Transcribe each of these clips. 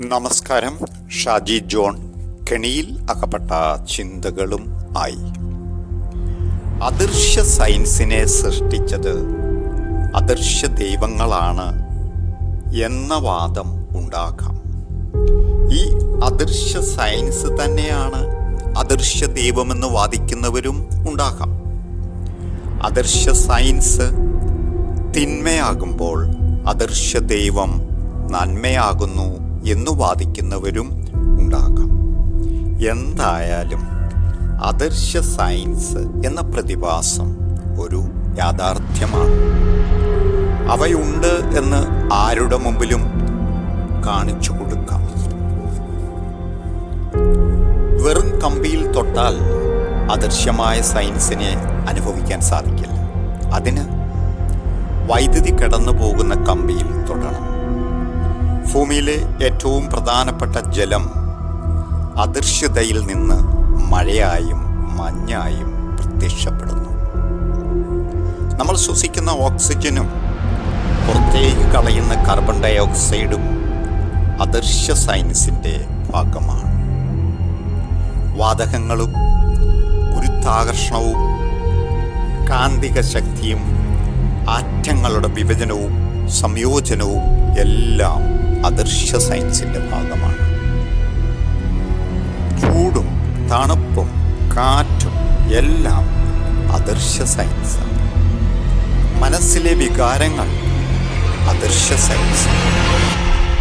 നമസ്കാരം. ഷാജി ജോൺ കെണിയിൽ അകപ്പെട്ട ചിന്തകളും ആയി. അദൃശ്യ സയൻസിനെ സൃഷ്ടിച്ചത് അദൃശ്യ ദൈവങ്ങളാണ് എന്ന വാദം ഉണ്ടാകാം. ഈ അദൃശ്യ സയൻസ് തന്നെയാണ് അദൃശ്യ ദൈവമെന്ന് വാദിക്കുന്നവരും ഉണ്ടാകാം. അദൃശ്യ സയൻസ് തിന്മയാകുമ്പോൾ അദൃശ്യ ദൈവം നന്മയാകുന്നു എന്നു വാദിക്കുന്നവരും ഉണ്ടാകാം. എന്തായാലും അദൃശ്യ സയൻസ് എന്ന പ്രതിഭാസം ഒരു യാഥാർത്ഥ്യമാണ്. അവയുണ്ട് എന്ന് ആരുടെ മുമ്പിലും കാണിച്ചു കൊടുക്കാം. വെറും കമ്പിയിൽ തൊട്ടാൽ അദൃശ്യമായ സയൻസിനെ അനുഭവിക്കാൻ സാധിക്കില്ല. അതിന് വൈദ്യുതി കടന്നു പോകുന്ന കമ്പിയിൽ തൊടണം. ഭൂമിയിലെ ഏറ്റവും പ്രധാനപ്പെട്ട ജലം അദൃശ്യതയിൽ നിന്ന് മഴയായും മഞ്ഞായും പ്രത്യക്ഷപ്പെടുന്നു. നമ്മൾ ശ്വസിക്കുന്ന ഓക്സിജനും പുറത്തേക്ക് കളയുന്ന കാർബൺ ഡൈ ഓക്സൈഡും അദൃശ്യ സയൻസിൻ്റെ ഭാഗമാണ്. വാതകങ്ങളും ഗുരുത്വാകർഷണവും കാന്തിക ശക്തിയും ആറ്റങ്ങളുടെ വിഭജനവും സംയോജനവും എല്ലാം അദൃശ്യ സയൻസിൻ്റെ ഭാഗമാണ്. ചൂടും തണുപ്പും കാറ്റും എല്ലാം അദൃശ്യ സയൻസാണ്. മനസ്സിലെ വികാരങ്ങൾ അദൃശ്യ സയൻസ്.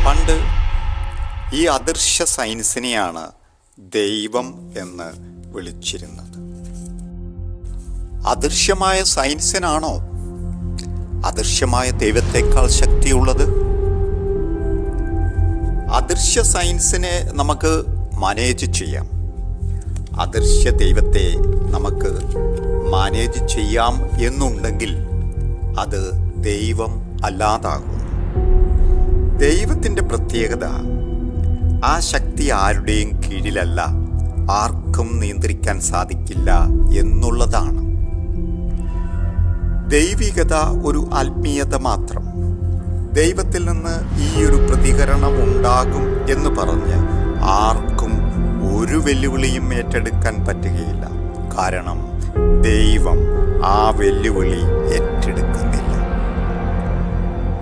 പണ്ട് ഈ അദൃശ്യ സയൻസിനെയാണ് ദൈവം എന്ന് വിളിച്ചിരുന്നത്. അദൃശ്യമായ സയൻസിനാണോ അദൃശ്യമായ ദൈവത്തെക്കാൾ ശക്തിയുള്ളത്? അദൃശ്യ സയൻസിനെ നമുക്ക് മാനേജ് ചെയ്യാം. അദൃശ്യ ദൈവത്തെ നമുക്ക് മാനേജ് ചെയ്യാം എന്നുണ്ടെങ്കിൽ അത് ദൈവം അല്ലാതാകും. ദൈവത്തിൻ്റെ പ്രത്യേകത ആ ശക്തി ആരുടെയും കീഴിലല്ല, ആർക്കും നിയന്ത്രിക്കാൻ സാധിക്കില്ല എന്നുള്ളതാണ്. ദൈവികത ഒരു ആത്മീയത മാത്രം. ദൈവത്തിൽ നിന്ന് ഈ ഒരു പ്രതികരണം ഉണ്ടാകും എന്ന് പറഞ്ഞ് ആർക്കും ഒരു വെല്ലുവിളിയും ഏറ്റെടുക്കാൻ പറ്റുകയില്ല. കാരണം ദൈവം ആ വെല്ലുവിളി ഏറ്റെടുക്കുന്നില്ല.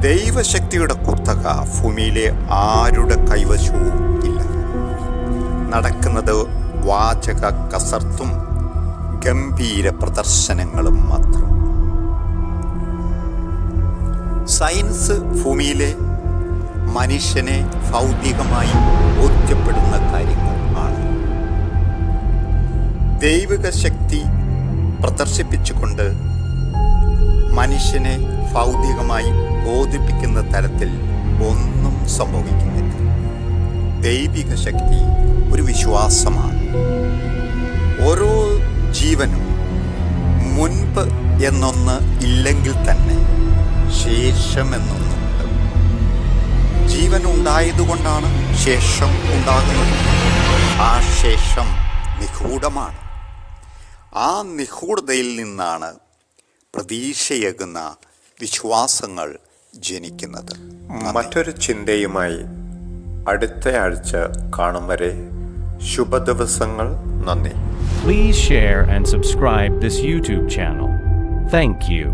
ദൈവശക്തിയുടെ കുത്തക ഭൂമിയിലെ ആരുടെ കൈവശവും ഇല്ല. നടക്കുന്നത് വാചക കസർത്തും ഗംഭീര പ്രദർശനങ്ങളും മാത്രം. സയൻസ് ഭൂമിയിലെ മനുഷ്യനെ ഭൗതികമായി ബോധ്യപ്പെടുന്ന കാര്യങ്ങൾ ആണ്. ദൈവിക ശക്തി പ്രദർശിപ്പിച്ചുകൊണ്ട് മനുഷ്യനെ ഭൗതികമായി ബോധിപ്പിക്കുന്ന തരത്തിൽ ഒന്നും സംഭവിക്കുന്നില്ല. ദൈവിക ശക്തി ഒരു വിശ്വാസമാണ്. ഓരോ ജീവനും മുൻപ് എന്നൊന്ന് ഇല്ലെങ്കിൽ തന്നെ ശേഷം എന്നൊന്നുണ്ട്. ജീവൻ ഉണ്ടായതുകൊണ്ടാണ് ശേഷം ഉണ്ടാകുന്നത്. ആ ശേഷം നിഗൂഢമാണ്. ആ നിഗൂഢതയിൽ നിന്നാണ് പ്രതീക്ഷയേകുന്ന വിശ്വാസങ്ങൾ ജനിക്കുന്നത്. മറ്റൊരു ചിന്തയുമായി അടുത്ത ആഴ്ച കാണും വരെ ശുഭദിവസങ്ങൾ. നന്ദി. Please share and subscribe this YouTube channel. Thank you.